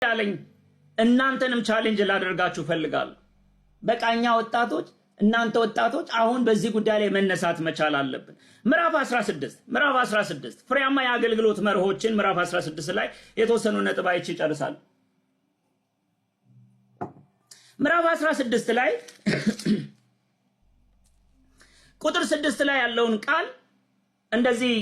ያለኝ እናንተንም ቻሌንጅ ላደርጋችሁ ፈልጋለሁ። በቃኛ ወጣቶች እናንተ ወጣቶች አሁን በዚህ ጉዳይ ላይ መነሳት መቻል አለብን። ምዕራፍ 16 ፍሬያማ የአገልግሎት መርሆችን ምዕራፍ 16 ላይ የተወሰኑ ነጥብ አይቼ ይጨርሳል። ምዕራፍ 16 ላይ ቁጥር 6 ላይ ያለውን ቃል እንደዚህ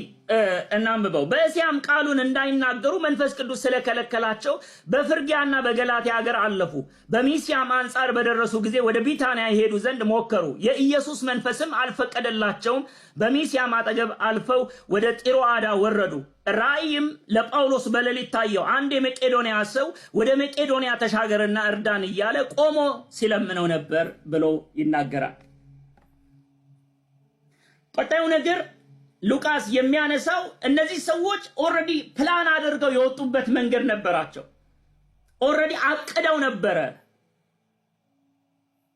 እናንብበው። በእስያም ቃሉን እንዳይናገሩ መንፈስ ቅዱስ ስለከለከላቸው በፍርጊያና በገላትያ ሀገር አለፉ። በሚስያም አንጻር በደረሱ ጊዜ ወደ ቢታንያ ይሄዱ ዘንድ ሞከሩ። የኢየሱስ መንፈስም አልፈቀደላቸውም። በሚስያም አጠገብ አልፈው ወደ ጢሮአዳ ወረዱ። ራእይም ለጳውሎስ በሌሊት ታየው። አንድ የመቄዶንያ ሰው ወደ መቄዶንያ ተሻገርና እርዳን እያለ ቆሞ ሲለምነው ነበር ብሎ ይናገራል። ቀጣዩ ነገር ሉቃስ የሚያነሳው እነዚህ ሰዎች ኦሬዲ ፕላን አድርገው የወጡበት መንገድ ነበራቸው። ኦሬዲ አቅደው ነበረ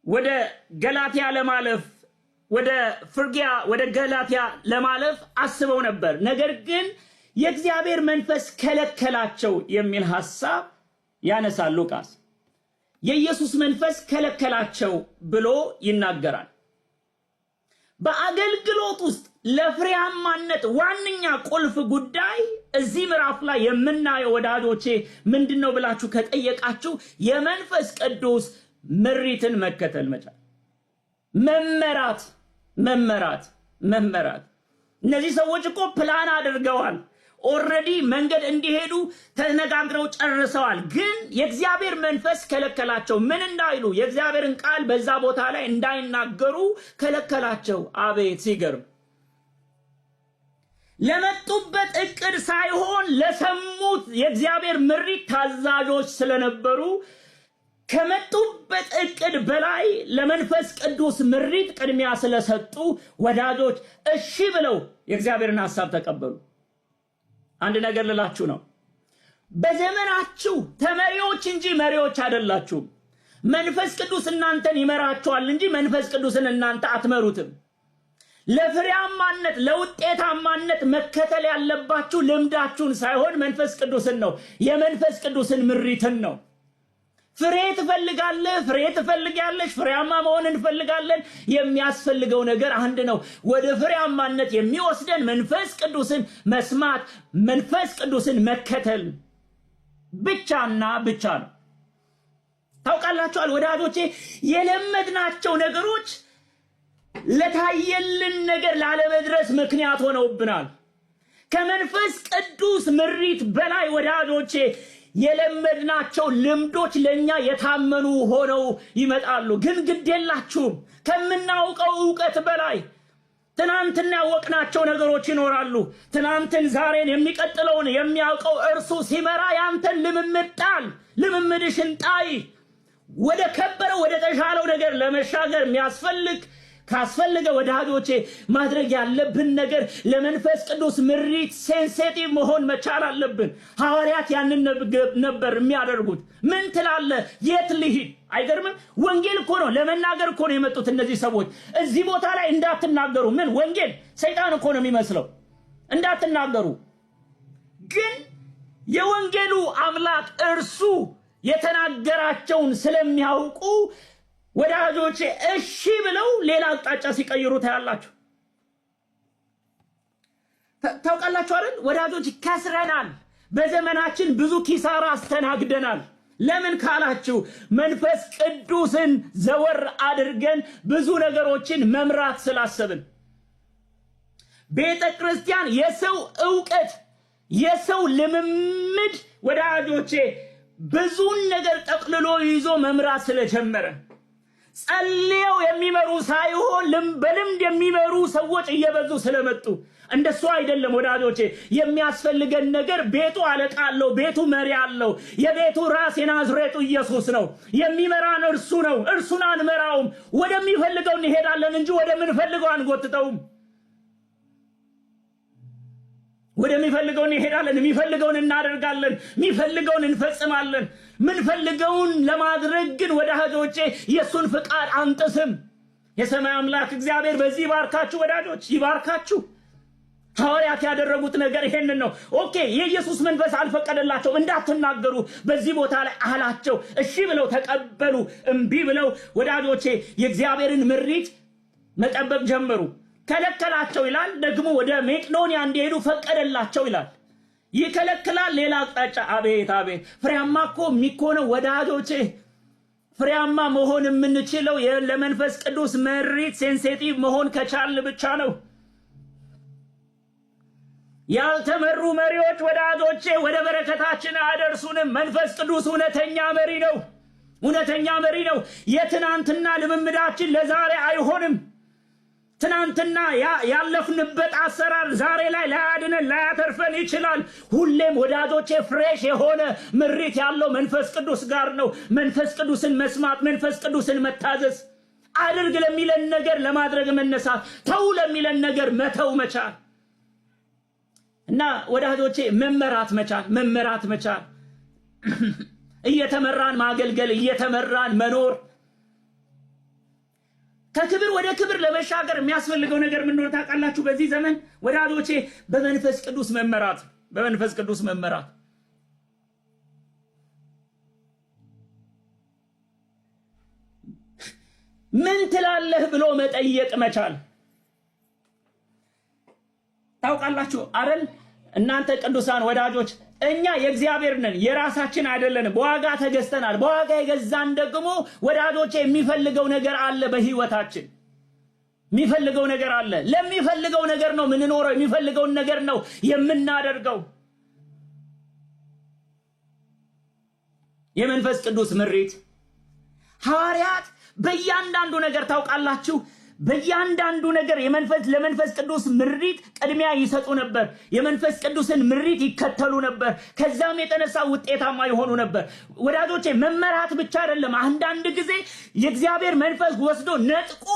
ወደ ገላትያ ለማለፍ፣ ወደ ፍርጊያ ወደ ገላትያ ለማለፍ አስበው ነበር። ነገር ግን የእግዚአብሔር መንፈስ ከለከላቸው የሚል ሐሳብ ያነሳል ሉቃስ። የኢየሱስ መንፈስ ከለከላቸው ብሎ ይናገራል። በአገልግሎት ውስጥ ለፍሬያማነት ዋነኛ ቁልፍ ጉዳይ እዚህ ምዕራፍ ላይ የምናየው ወዳጆቼ ምንድነው ብላችሁ ከጠየቃችሁ የመንፈስ ቅዱስ ምሪትን መከተል መቻል፣ መመራት። እነዚህ ሰዎች እኮ ፕላን አድርገዋል። ኦሬዲ መንገድ እንዲሄዱ ተነጋግረው ጨርሰዋል። ግን የእግዚአብሔር መንፈስ ከለከላቸው። ምን እንዳይሉ የእግዚአብሔርን ቃል በዛ ቦታ ላይ እንዳይናገሩ ከለከላቸው። አቤት ሲገርም! ለመጡበት እቅድ ሳይሆን ለሰሙት የእግዚአብሔር ምሪት ታዛዦች ስለነበሩ ከመጡበት እቅድ በላይ ለመንፈስ ቅዱስ ምሪት ቅድሚያ ስለሰጡ ወዳጆች እሺ ብለው የእግዚአብሔርን ሐሳብ ተቀበሉ። አንድ ነገር ልላችሁ ነው። በዘመናችሁ ተመሪዎች እንጂ መሪዎች አይደላችሁም። መንፈስ ቅዱስ እናንተን ይመራችኋል እንጂ መንፈስ ቅዱስን እናንተ አትመሩትም። ለፍሬያማነት ለውጤታማነት መከተል ያለባችሁ ልምዳችሁን ሳይሆን መንፈስ ቅዱስን ነው። የመንፈስ ቅዱስን ምሪትን ነው። ፍሬ ትፈልጋለህ፣ ፍሬ ትፈልጊያለሽ፣ ፍሬያማ መሆን እንፈልጋለን። የሚያስፈልገው ነገር አንድ ነው። ወደ ፍሬያማነት የሚወስደን መንፈስ ቅዱስን መስማት፣ መንፈስ ቅዱስን መከተል ብቻና ብቻ ነው። ታውቃላችኋል ወዳጆቼ፣ የለመድናቸው ነገሮች ለታየልን ነገር ላለመድረስ ምክንያት ሆነውብናል። ከመንፈስ ቅዱስ ምሪት በላይ ወዳጆቼ የለመድናቸው ልምዶች ለኛ የታመኑ ሆነው ይመጣሉ። ግን ግዴላችሁም ከምናውቀው ዕውቀት በላይ ትናንትና ያወቅናቸው ነገሮች ይኖራሉ። ትናንትን ዛሬን የሚቀጥለውን የሚያውቀው እርሱ ሲመራ ያንተን ልምምድሽን ጣይ። ወደ ከበረ ወደ ተሻለው ነገር ለመሻገር ካስፈልገ ወዳጆቼ ማድረግ ያለብን ነገር ለመንፈስ ቅዱስ ምሪት ሴንሲቲቭ መሆን መቻል አለብን። ሐዋርያት ያንን ነበር የሚያደርጉት። ምን ትላለህ? የት ልሂድ? አይገርምም? ወንጌል እኮ ነው፣ ለመናገር እኮ ነው የመጡት እነዚህ ሰዎች። እዚህ ቦታ ላይ እንዳትናገሩ። ምን ወንጌል ሰይጣን እኮ ነው የሚመስለው፣ እንዳትናገሩ። ግን የወንጌሉ አምላክ እርሱ የተናገራቸውን ስለሚያውቁ ወዳጆቼ እሺ ብለው ሌላ አቅጣጫ ሲቀይሩ ታያላችሁ። ታውቃላችሁ አይደል ወዳጆች? ከስረናል። በዘመናችን ብዙ ኪሳራ አስተናግደናል። ለምን ካላችሁ መንፈስ ቅዱስን ዘወር አድርገን ብዙ ነገሮችን መምራት ስላሰብን። ቤተ ክርስቲያን የሰው ዕውቀት የሰው ልምምድ ወዳጆቼ ብዙን ነገር ጠቅልሎ ይዞ መምራት ስለጀመረ ጸልየው የሚመሩ ሳይሆን በልምድ የሚመሩ ሰዎች እየበዙ ስለመጡ እንደሱ አይደለም ወዳጆቼ። የሚያስፈልገን ነገር ቤቱ አለቃ አለው፣ ቤቱ መሪ አለው። የቤቱ ራስ የናዝሬቱ ኢየሱስ ነው። የሚመራን እርሱ ነው። እርሱን አንመራውም። ወደሚፈልገው እንሄዳለን እንጂ ወደምንፈልገው አንጎትተውም። ወደሚፈልገው እንሄዳለን፣ የሚፈልገውን እናደርጋለን፣ የሚፈልገውን እንፈጽማለን። ምንፈልገውን ለማድረግ ግን ወዳጆቼ የሱን ፍቃድ አንጥስም። የሰማይ አምላክ እግዚአብሔር በዚህ ይባርካችሁ ወዳጆች፣ ይባርካችሁ። ሐዋርያት ያደረጉት ነገር ይሄንን ነው። ኦኬ የኢየሱስ መንፈስ አልፈቀደላቸው እንዳትናገሩ በዚህ ቦታ ላይ አላቸው። እሺ ብለው ተቀበሉ። እምቢ ብለው ወዳጆቼ የእግዚአብሔርን ምሪት መጠበቅ ጀመሩ። ከለከላቸው ይላል። ደግሞ ወደ መቄዶንያ እንዲሄዱ ፈቀደላቸው ይላል። ይከለክላል ሌላ አቅጣጫ። አቤት አቤት! ፍሬያማ እኮ የሚኮነው ወዳጆቼ፣ ፍሬያማ መሆን የምንችለው ለመንፈስ ቅዱስ ምሪት ሴንሲቲቭ መሆን ከቻል ብቻ ነው። ያልተመሩ መሪዎች ወዳጆቼ ወደ በረከታችን አያደርሱንም። መንፈስ ቅዱስ እውነተኛ መሪ ነው። እውነተኛ መሪ ነው። የትናንትና ልምምዳችን ለዛሬ አይሆንም። ትናንትና ያለፍንበት አሰራር ዛሬ ላይ ላያድነን ላያተርፈን ይችላል። ሁሌም ወዳጆቼ ፍሬሽ የሆነ ምሪት ያለው መንፈስ ቅዱስ ጋር ነው። መንፈስ ቅዱስን መስማት፣ መንፈስ ቅዱስን መታዘዝ፣ አድርግ ለሚለን ነገር ለማድረግ መነሳት፣ ተው ለሚለን ነገር መተው መቻል እና ወዳጆቼ መመራት መቻል እየተመራን ማገልገል፣ እየተመራን መኖር። ከክብር ወደ ክብር ለመሻገር የሚያስፈልገው ነገር ምን እንደሆነ ታውቃላችሁ? በዚህ ዘመን ወዳጆቼ በመንፈስ ቅዱስ መመራት፣ በመንፈስ ቅዱስ መመራት። ምን ትላለህ ብሎ መጠየቅ መቻል። ታውቃላችሁ አይደል? እናንተ ቅዱሳን ወዳጆች እኛ የእግዚአብሔር ነን፣ የራሳችን አይደለንም። በዋጋ ተገዝተናል። በዋጋ የገዛን ደግሞ ወዳጆቼ የሚፈልገው ነገር አለ። በህይወታችን የሚፈልገው ነገር አለ። ለሚፈልገው ነገር ነው የምንኖረው። የሚፈልገውን ነገር ነው የምናደርገው። የመንፈስ ቅዱስ ምሪት ሐዋርያት በእያንዳንዱ ነገር ታውቃላችሁ፣ በእያንዳንዱ ነገር ለመንፈስ ቅዱስ ምሪት ቅድሚያ ይሰጡ ነበር። የመንፈስ ቅዱስን ምሪት ይከተሉ ነበር። ከዛም የተነሳ ውጤታማ ይሆኑ ነበር። ወዳጆቼ መመራት ብቻ አይደለም። አንዳንድ ጊዜ የእግዚአብሔር መንፈስ ወስዶ ነጥቆ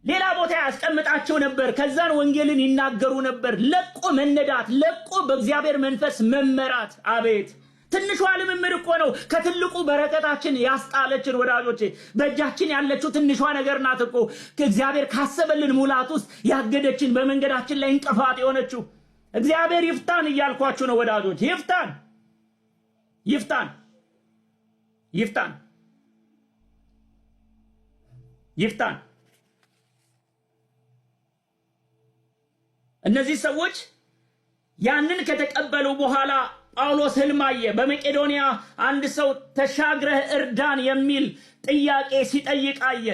ሌላ ቦታ ያስቀምጣቸው ነበር። ከዛን ወንጌልን ይናገሩ ነበር። ለቆ መነዳት፣ ለቆ በእግዚአብሔር መንፈስ መመራት። አቤት ትንሿ ልምምድ እኮ ነው ከትልቁ በረከታችን ያስጣለችን። ወዳጆቼ በእጃችን ያለችው ትንሿ ነገር ናት እኮ ከእግዚአብሔር ካሰበልን ሙላት ውስጥ ያገደችን፣ በመንገዳችን ላይ እንቅፋት የሆነችው። እግዚአብሔር ይፍታን እያልኳችሁ ነው ወዳጆች። ይፍታን ይፍታን ይፍታን ይፍታን። እነዚህ ሰዎች ያንን ከተቀበሉ በኋላ ጳውሎስ ህልም አየ። በመቄዶንያ አንድ ሰው ተሻግረህ እርዳን የሚል ጥያቄ ሲጠይቅ አየ።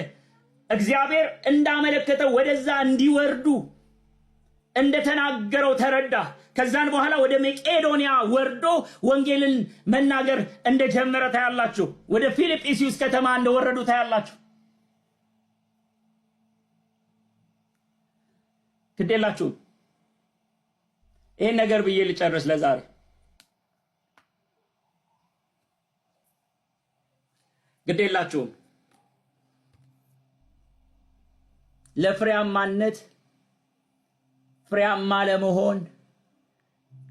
እግዚአብሔር እንዳመለከተው ወደዛ እንዲወርዱ እንደተናገረው ተረዳ። ከዛን በኋላ ወደ መቄዶንያ ወርዶ ወንጌልን መናገር እንደጀመረ ታያላችሁ። ወደ ፊልጵስዩስ ከተማ እንደወረዱ ታያላችሁ። ግዴላችሁ ይሄን ነገር ብዬ ልጨርስ ለዛሬ። ግዴላችሁም ለፍሬያማነት፣ ፍሬያማ ለመሆን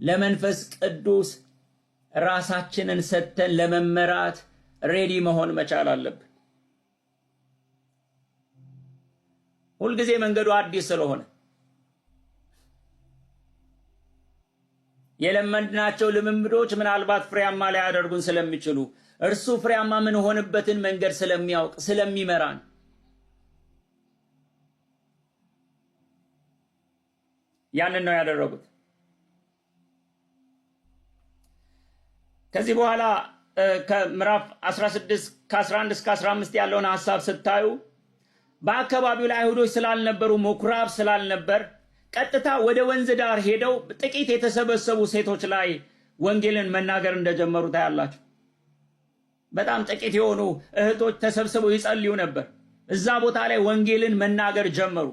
ለመንፈስ ቅዱስ ራሳችንን ሰጥተን ለመመራት ሬዲ መሆን መቻል አለብን። ሁልጊዜ መንገዱ አዲስ ስለሆነ የለመድናቸው ልምምዶች ምናልባት ፍሬያማ ሊያደርጉን ስለሚችሉ እርሱ ፍሬያማ ምን ሆነበትን መንገድ ስለሚያውቅ ስለሚመራን ያንን ነው ያደረጉት። ከዚህ በኋላ ከምዕራፍ 16 ከ11 እስከ 15 ያለውን ሐሳብ ስታዩ በአካባቢው ላይ አይሁዶች ስላልነበሩ ምኩራብ ስላልነበር ቀጥታ ወደ ወንዝ ዳር ሄደው ጥቂት የተሰበሰቡ ሴቶች ላይ ወንጌልን መናገር እንደጀመሩ ታያላችሁ። በጣም ጥቂት የሆኑ እህቶች ተሰብስበው ይጸልዩ ነበር። እዛ ቦታ ላይ ወንጌልን መናገር ጀመሩ።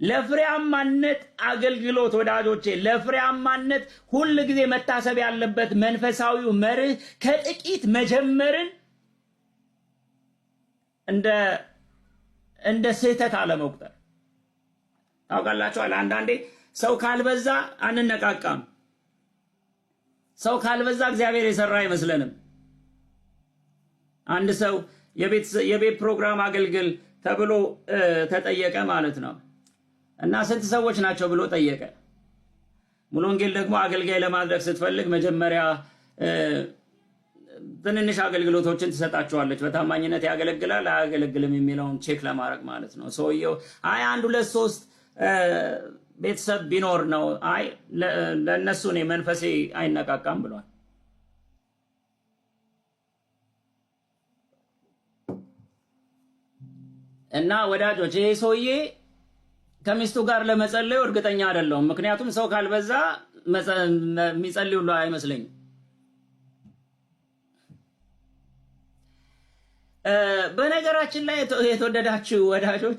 ለፍሬያማነት አገልግሎት ወዳጆቼ፣ ለፍሬያማነት ሁሉ ጊዜ መታሰብ ያለበት መንፈሳዊው መርህ ከጥቂት መጀመርን እንደ ስህተት አለመቁጠር። ታውቃላችኋል፣ አንዳንዴ ሰው ካልበዛ አንነቃቃም። ሰው ካልበዛ እግዚአብሔር የሰራ አይመስለንም። አንድ ሰው የቤት ፕሮግራም አገልግል ተብሎ ተጠየቀ ማለት ነው እና ስንት ሰዎች ናቸው ብሎ ጠየቀ። ሙሉ ወንጌል ደግሞ አገልጋይ ለማድረግ ስትፈልግ መጀመሪያ ትንንሽ አገልግሎቶችን ትሰጣቸዋለች። በታማኝነት ያገለግላል አያገለግልም የሚለውን ቼክ ለማድረግ ማለት ነው። ሰውየው አይ 1 2 3 ቤተሰብ ቢኖር ነው አይ ለነሱ ነው መንፈሴ አይነቃቃም ብሏል። እና ወዳጆች ይሄ ሰውዬ ከሚስቱ ጋር ለመጸለዩ እርግጠኛ አይደለሁም። ምክንያቱም ሰው ካልበዛ የሚጸልዩ ሁሉ አይመስለኝም። በነገራችን ላይ የተወደዳችሁ ወዳጆች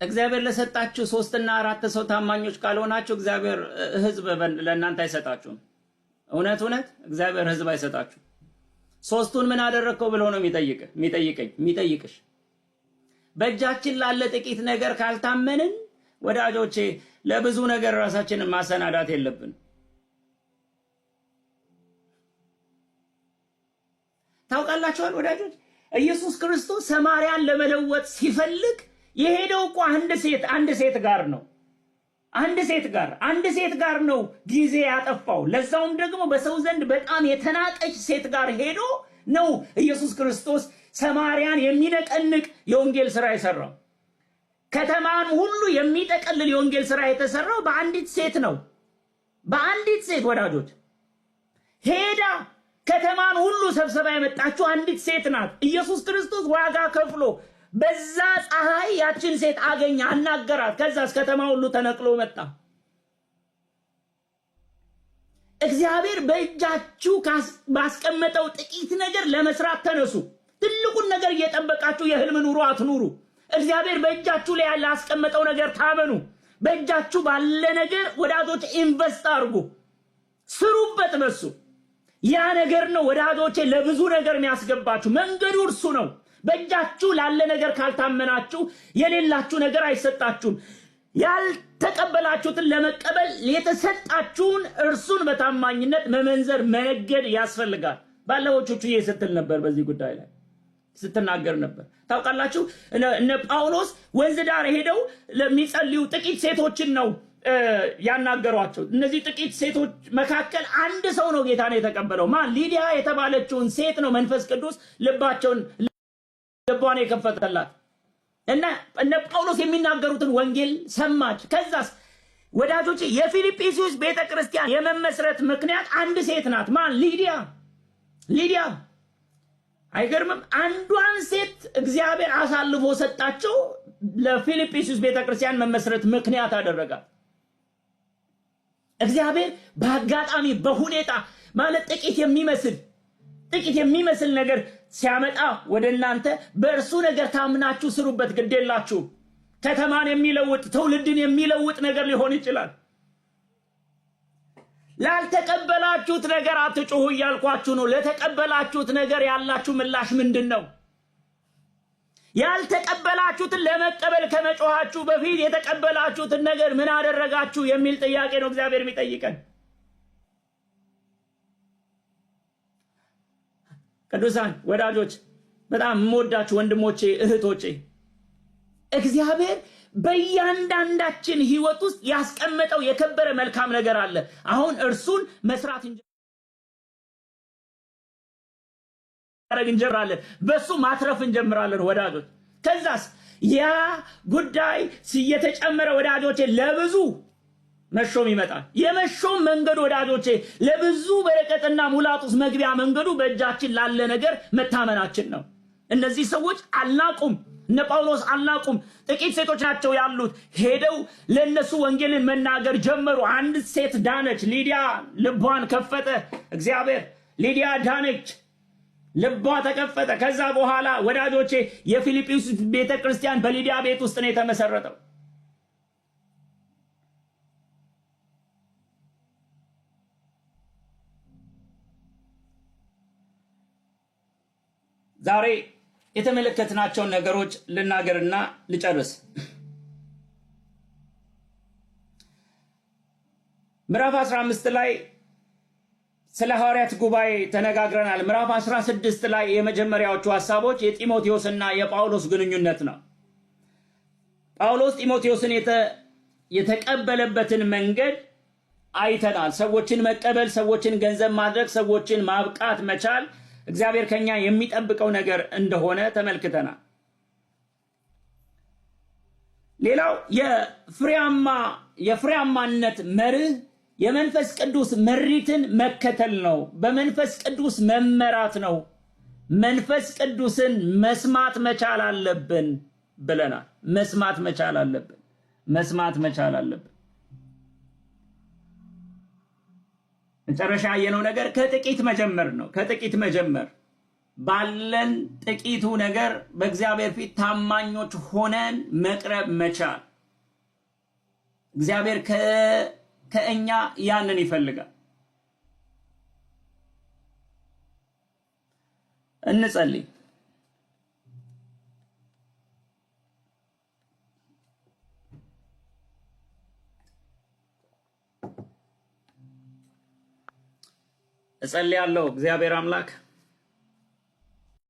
እግዚአብሔር ለሰጣችሁ 3 እና 4 ሰው ታማኞች ካልሆናችሁ እግዚአብሔር ሕዝብ ለእናንተ አይሰጣችሁም። እውነት እግዚአብሔር ሕዝብ አይሰጣችሁም። 3ቱን ምን አደረግከው ብሎ ነው የሚጠይቅሽ። በእጃችን ላለ ጥቂት ነገር ካልታመንን ወዳጆቼ ለብዙ ነገር ራሳችንን ማሰናዳት የለብን። ታውቃላችኋል ወዳጆች ኢየሱስ ክርስቶስ ሰማርያን ለመለወጥ ሲፈልግ የሄደው እኮ አንድ ሴት ጋር ነው። አንድ ሴት ጋር ነው ጊዜ ያጠፋው። ለዛውም ደግሞ በሰው ዘንድ በጣም የተናቀች ሴት ጋር ሄዶ ነው ኢየሱስ ክርስቶስ ሰማርያን የሚነቀንቅ የወንጌል ሥራ የሰራው። ከተማን ሁሉ የሚጠቀልል የወንጌል ሥራ የተሰራው በአንዲት ሴት ነው። በአንዲት ሴት ወዳጆች ሄዳ ከተማን ሁሉ ሰብስባ የመጣችው አንዲት ሴት ናት። ኢየሱስ ክርስቶስ ዋጋ ከፍሎ በዛ ፀሐይ ያችን ሴት አገኘ፣ አናገራት። ከዛስ ከተማ ሁሉ ተነቅሎ መጣ። እግዚአብሔር በእጃችሁ ባስቀመጠው ጥቂት ነገር ለመስራት ተነሱ። ትልቁን ነገር እየጠበቃችሁ የህልም ኑሮ አትኑሩ። እግዚአብሔር በእጃችሁ ላይ ያለ አስቀመጠው ነገር ታመኑ። በእጃችሁ ባለ ነገር ወዳጆች ኢንቨስት አድርጉ፣ ስሩበት በሱ። ያ ነገር ነው ወዳጆቼ ለብዙ ነገር የሚያስገባችሁ። መንገዱ እርሱ ነው። በእጃችሁ ላለ ነገር ካልታመናችሁ የሌላችሁ ነገር አይሰጣችሁም። ያልተቀበላችሁትን ለመቀበል የተሰጣችሁን እርሱን በታማኝነት መመንዘር መነገድ ያስፈልጋል። ባለፈው ቹቹዬ ስትል ነበር፣ በዚህ ጉዳይ ላይ ስትናገር ነበር። ታውቃላችሁ እነ ጳውሎስ ወንዝ ዳር ሄደው ለሚጸልዩ ጥቂት ሴቶችን ነው ያናገሯቸው። እነዚህ ጥቂት ሴቶች መካከል አንድ ሰው ነው ጌታን የተቀበለው። ማን? ሊዲያ የተባለችውን ሴት ነው መንፈስ ቅዱስ ልቧን የከፈተላት እና እነ ጳውሎስ የሚናገሩትን ወንጌል ሰማች። ከዛስ ወዳጆች የፊልጵስዩስ ቤተክርስቲያን የመመስረት ምክንያት አንድ ሴት ናት። ማን? ሊዲያ። አይገርምም? አንዷን ሴት እግዚአብሔር አሳልፎ ሰጣቸው፣ ለፊልጵስዩስ ቤተክርስቲያን መመስረት ምክንያት አደረጋት። እግዚአብሔር በአጋጣሚ በሁኔታ ማለት ጥቂት የሚመስል ነገር ሲያመጣ ወደ እናንተ በእርሱ ነገር ታምናችሁ ስሩበት። ግዴላችሁ ከተማን የሚለውጥ ትውልድን የሚለውጥ ነገር ሊሆን ይችላል። ላልተቀበላችሁት ነገር አትጮሁ እያልኳችሁ ነው። ለተቀበላችሁት ነገር ያላችሁ ምላሽ ምንድን ነው? ያልተቀበላችሁትን ለመቀበል ከመጮሃችሁ በፊት የተቀበላችሁትን ነገር ምን አደረጋችሁ የሚል ጥያቄ ነው እግዚአብሔር የሚጠይቀን። ቅዱሳን ወዳጆች፣ በጣም የምወዳችሁ ወንድሞቼ እህቶቼ፣ እግዚአብሔር በእያንዳንዳችን ህይወት ውስጥ ያስቀመጠው የከበረ መልካም ነገር አለ። አሁን እርሱን መስራት እንጀምራለን፣ በሱ ማትረፍ እንጀምራለን ወዳጆች። ከዛስ ያ ጉዳይ እየተጨመረ ወዳጆቼ ለብዙ መሾም ይመጣል። የመሾም መንገዱ ወዳጆቼ ለብዙ በረከትና ሙላቱስ መግቢያ መንገዱ በእጃችን ላለ ነገር መታመናችን ነው። እነዚህ ሰዎች አልናቁም። እነ ጳውሎስ አልናቁም። ጥቂት ሴቶች ናቸው ያሉት። ሄደው ለነሱ ወንጌልን መናገር ጀመሩ። አንድ ሴት ዳነች። ሊዲያ ልቧን ከፈተ እግዚአብሔር። ሊዲያ ዳነች፣ ልቧ ተከፈተ። ከዛ በኋላ ወዳጆቼ የፊልጵስዩስ ቤተክርስቲያን በሊዲያ ቤት ውስጥ ነው የተመሰረተው። ዛሬ የተመለከትናቸውን ነገሮች ልናገርና ልጨርስ። ምዕራፍ 15 ላይ ስለ ሐዋርያት ጉባኤ ተነጋግረናል። ምዕራፍ 16 ላይ የመጀመሪያዎቹ ሐሳቦች የጢሞቴዎስና የጳውሎስ ግንኙነት ነው። ጳውሎስ ጢሞቴዎስን የተቀበለበትን መንገድ አይተናል። ሰዎችን መቀበል፣ ሰዎችን ገንዘብ ማድረግ፣ ሰዎችን ማብቃት መቻል እግዚአብሔር ከኛ የሚጠብቀው ነገር እንደሆነ ተመልክተናል። ሌላው የፍሬያማነት መርህ የመንፈስ ቅዱስ መሪትን መከተል ነው። በመንፈስ ቅዱስ መመራት ነው። መንፈስ ቅዱስን መስማት መቻል አለብን ብለናል። መስማት መቻል አለብን። መጨረሻ ያየነው ነገር ከጥቂት መጀመር ባለን ጥቂቱ ነገር በእግዚአብሔር ፊት ታማኞች ሆነን መቅረብ መቻል። እግዚአብሔር ከእኛ ያንን ይፈልጋል። እንጸልይ። እጸልያለሁ። እግዚአብሔር አምላክ